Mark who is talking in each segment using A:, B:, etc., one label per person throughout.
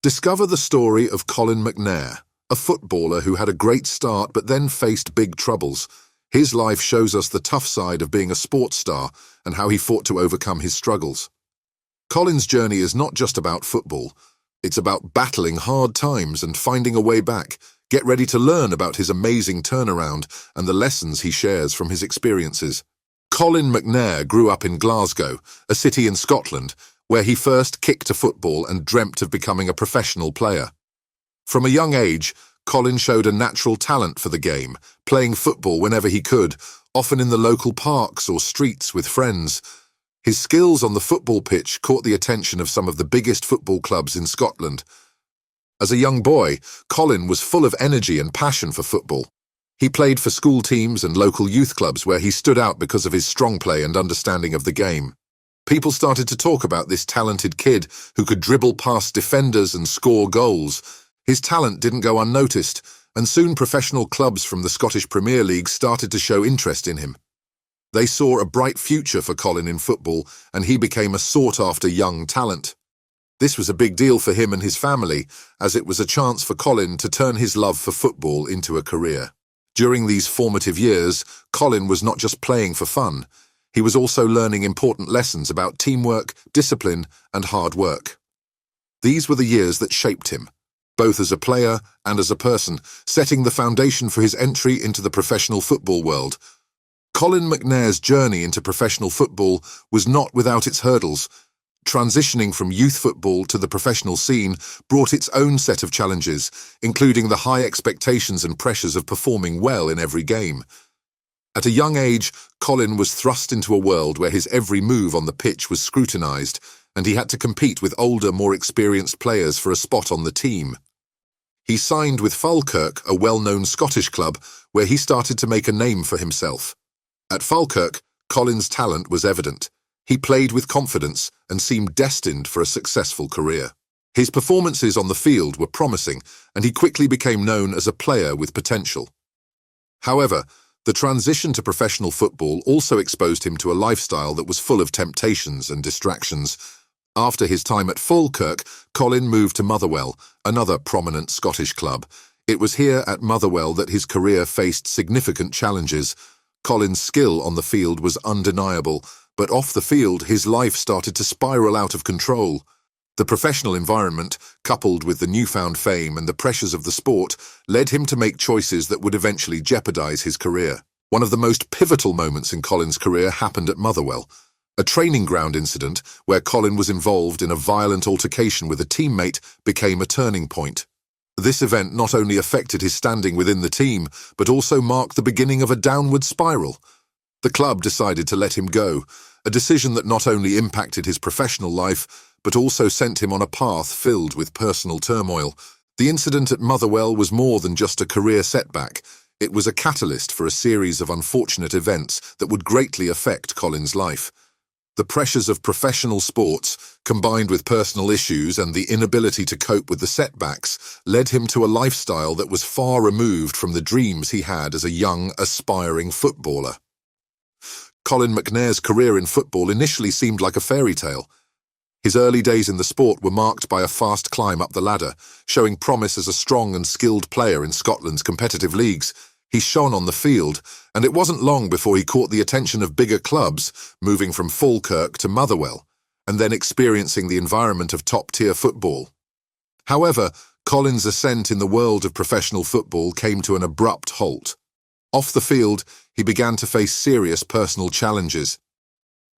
A: Discover the story of Colin McNair, a footballer who had a great start but then faced big troubles. His life shows us the tough side of being a sports star and how he fought to overcome his struggles. Colin's journey is not just about football. It's about battling hard times and finding a way back. Get ready to learn about his amazing turnaround and the lessons he shares from his experiences. Colin McNair grew up in Glasgow, a city in Scotland, where he first kicked a football and dreamt of becoming a professional player. From a young age, Colin showed a natural talent for the game, playing football whenever he could, often in the local parks or streets with friends. His skills on the football pitch caught the attention of some of the biggest football clubs in Scotland. As a young boy, Colin was full of energy and passion for football. He played for school teams and local youth clubs where he stood out because of his strong play and understanding of the game. People started to talk about this talented kid who could dribble past defenders and score goals. His talent didn't go unnoticed, and soon professional clubs from the Scottish Premier League started to show interest in him. They saw a bright future for Colin in football, and he became a sought-after young talent. This was a big deal for him and his family, as it was a chance for Colin to turn his love for football into a career. During these formative years, Colin was not just playing for fun. He was also learning important lessons about teamwork, discipline, and hard work. These were the years that shaped him, both as a player and as a person, setting the foundation for his entry into the professional football world. Colin McNair's journey into professional football was not without its hurdles. Transitioning from youth football to the professional scene brought its own set of challenges, including the high expectations and pressures of performing well in every game. At a young age, Colin was thrust into a world where his every move on the pitch was scrutinised, and he had to compete with older, more experienced players for a spot on the team. He signed with Falkirk, a well-known Scottish club, where he started to make a name for himself. At Falkirk, Colin's talent was evident. He played with confidence and seemed destined for a successful career. His performances on the field were promising, and he quickly became known as a player with potential. However, the transition to professional football also exposed him to a lifestyle that was full of temptations and distractions. After his time at Falkirk, Colin moved to Motherwell, another prominent Scottish club. It was here at Motherwell that his career faced significant challenges. Colin's skill on the field was undeniable, but off the field his life started to spiral out of control. The professional environment, coupled with the newfound fame and the pressures of the sport, led him to make choices that would eventually jeopardize his career. One of the most pivotal moments in Colin's career happened at Motherwell. A training ground incident where Colin was involved in a violent altercation with a teammate became a turning point. This event not only affected his standing within the team, but also marked the beginning of a downward spiral. The club decided to let him go, a decision that not only impacted his professional life, but also sent him on a path filled with personal turmoil. The incident at Motherwell was more than just a career setback. It was a catalyst for a series of unfortunate events that would greatly affect Colin's life. The pressures of professional sports, combined with personal issues and the inability to cope with the setbacks, led him to a lifestyle that was far removed from the dreams he had as a young, aspiring footballer. Colin McNair's career in football initially seemed like a fairy tale. His early days in the sport were marked by a fast climb up the ladder, showing promise as a strong and skilled player in Scotland's competitive leagues. He shone on the field, and it wasn't long before he caught the attention of bigger clubs, moving from Falkirk to Motherwell, and then experiencing the environment of top-tier football. However, Colin's ascent in the world of professional football came to an abrupt halt. Off the field, he began to face serious personal challenges.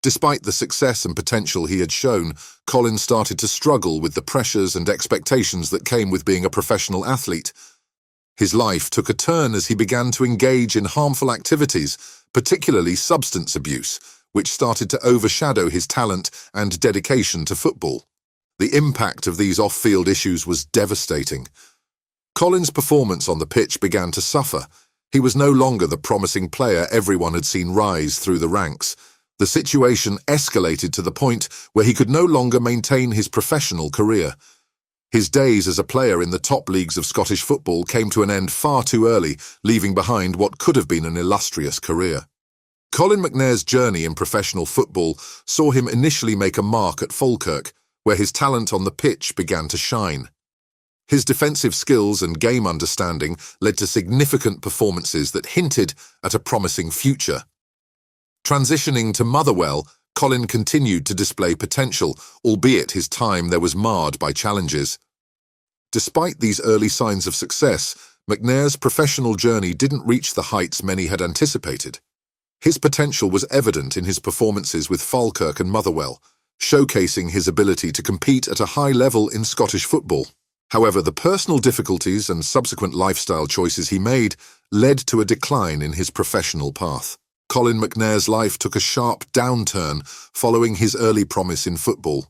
A: Despite the success and potential he had shown, Colin started to struggle with the pressures and expectations that came with being a professional athlete. His life took a turn as he began to engage in harmful activities, particularly substance abuse, which started to overshadow his talent and dedication to football. The impact of these off-field issues was devastating. Colin's performance on the pitch began to suffer. He was no longer the promising player everyone had seen rise through the ranks. The situation escalated to the point where he could no longer maintain his professional career. His days as a player in the top leagues of Scottish football came to an end far too early, leaving behind what could have been an illustrious career. Colin McNair's journey in professional football saw him initially make a mark at Falkirk, where his talent on the pitch began to shine. His defensive skills and game understanding led to significant performances that hinted at a promising future. Transitioning to Motherwell, Colin continued to display potential, albeit his time there was marred by challenges. Despite these early signs of success, McNair's professional journey didn't reach the heights many had anticipated. His potential was evident in his performances with Falkirk and Motherwell, showcasing his ability to compete at a high level in Scottish football. However, the personal difficulties and subsequent lifestyle choices he made led to a decline in his professional path. Colin McNair's life took a sharp downturn following his early promise in football.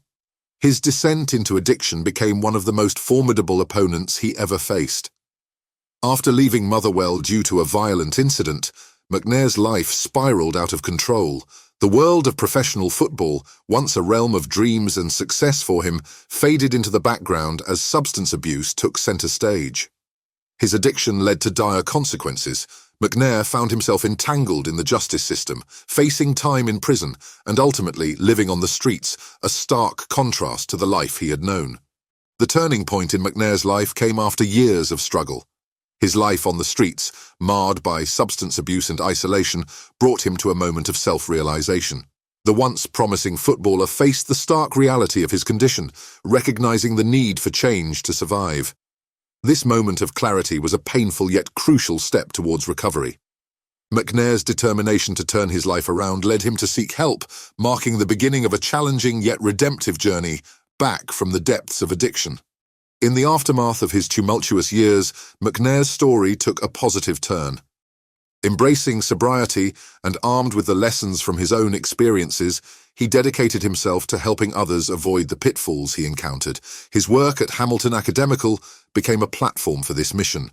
A: His descent into addiction became one of the most formidable opponents he ever faced. After leaving Motherwell due to a violent incident, McNair's life spiraled out of control. The world of professional football, once a realm of dreams and success for him, faded into the background as substance abuse took center stage. His addiction led to dire consequences. McNair found himself entangled in the justice system, facing time in prison, and ultimately living on the streets, a stark contrast to the life he had known. The turning point in McNair's life came after years of struggle. His life on the streets, marred by substance abuse and isolation, brought him to a moment of self-realization. The once promising footballer faced the stark reality of his condition, recognizing the need for change to survive. This moment of clarity was a painful yet crucial step towards recovery. McNair's determination to turn his life around led him to seek help, marking the beginning of a challenging yet redemptive journey back from the depths of addiction. In the aftermath of his tumultuous years, McNair's story took a positive turn. Embracing sobriety and armed with the lessons from his own experiences, he dedicated himself to helping others avoid the pitfalls he encountered. His work at Hamilton Academical became a platform for this mission.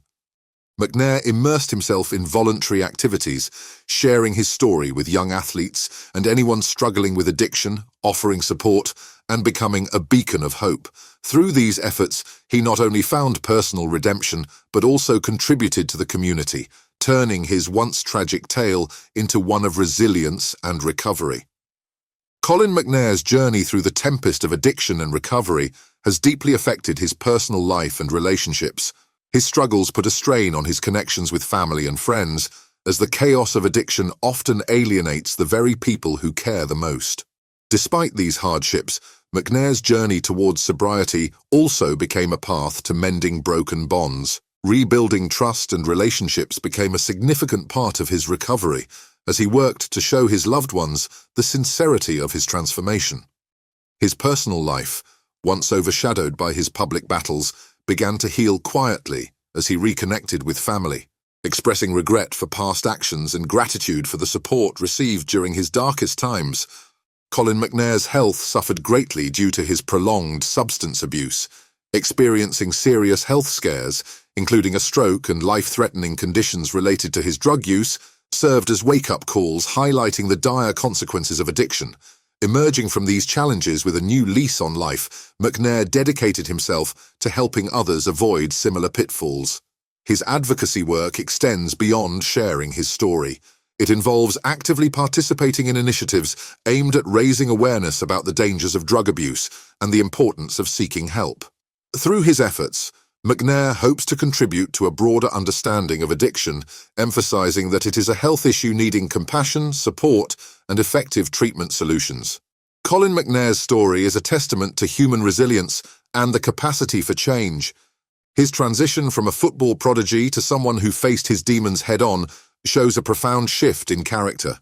A: McNair immersed himself in voluntary activities, sharing his story with young athletes and anyone struggling with addiction, offering support, and becoming a beacon of hope. Through these efforts, he not only found personal redemption, but also contributed to the community, turning his once tragic tale into one of resilience and recovery. Colin McNair's journey through the tempest of addiction and recovery has deeply affected his personal life and relationships. His struggles put a strain on his connections with family and friends, as the chaos of addiction often alienates the very people who care the most. Despite these hardships, McNair's journey towards sobriety also became a path to mending broken bonds. Rebuilding trust and relationships became a significant part of his recovery, as he worked to show his loved ones the sincerity of his transformation. His personal life, once overshadowed by his public battles, began to heal quietly as he reconnected with family, expressing regret for past actions and gratitude for the support received during his darkest times. Colin McNair's health suffered greatly due to his prolonged substance abuse, experiencing serious health scares, including a stroke and life-threatening conditions related to his drug use, served as wake-up calls highlighting the dire consequences of addiction. Emerging from these challenges with a new lease on life, McNair dedicated himself to helping others avoid similar pitfalls. His advocacy work extends beyond sharing his story. It involves actively participating in initiatives aimed at raising awareness about the dangers of drug abuse and the importance of seeking help. Through his efforts, McNair hopes to contribute to a broader understanding of addiction, emphasizing that it is a health issue needing compassion, support, and effective treatment solutions. Colin McNair's story is a testament to human resilience and the capacity for change. His transition from a football prodigy to someone who faced his demons head-on shows a profound shift in character.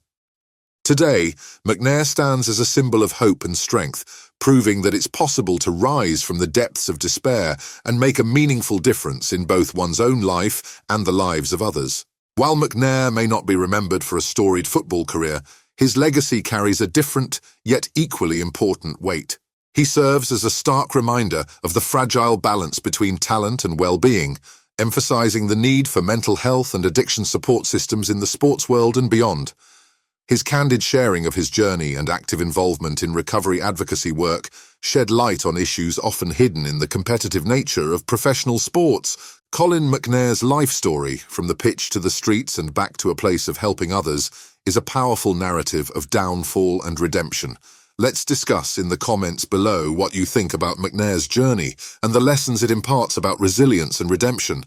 A: Today, McNair stands as a symbol of hope and strength, proving that it's possible to rise from the depths of despair and make a meaningful difference in both one's own life and the lives of others. While McNair may not be remembered for a storied football career, his legacy carries a different, yet equally important weight. He serves as a stark reminder of the fragile balance between talent and well-being, emphasizing the need for mental health and addiction support systems in the sports world and beyond. His candid sharing of his journey and active involvement in recovery advocacy work shed light on issues often hidden in the competitive nature of professional sports. Colin McNair's life story, from the pitch to the streets and back to a place of helping others, is a powerful narrative of downfall and redemption, Let's discuss in the comments below what you think about McNair's journey and the lessons it imparts about resilience and redemption.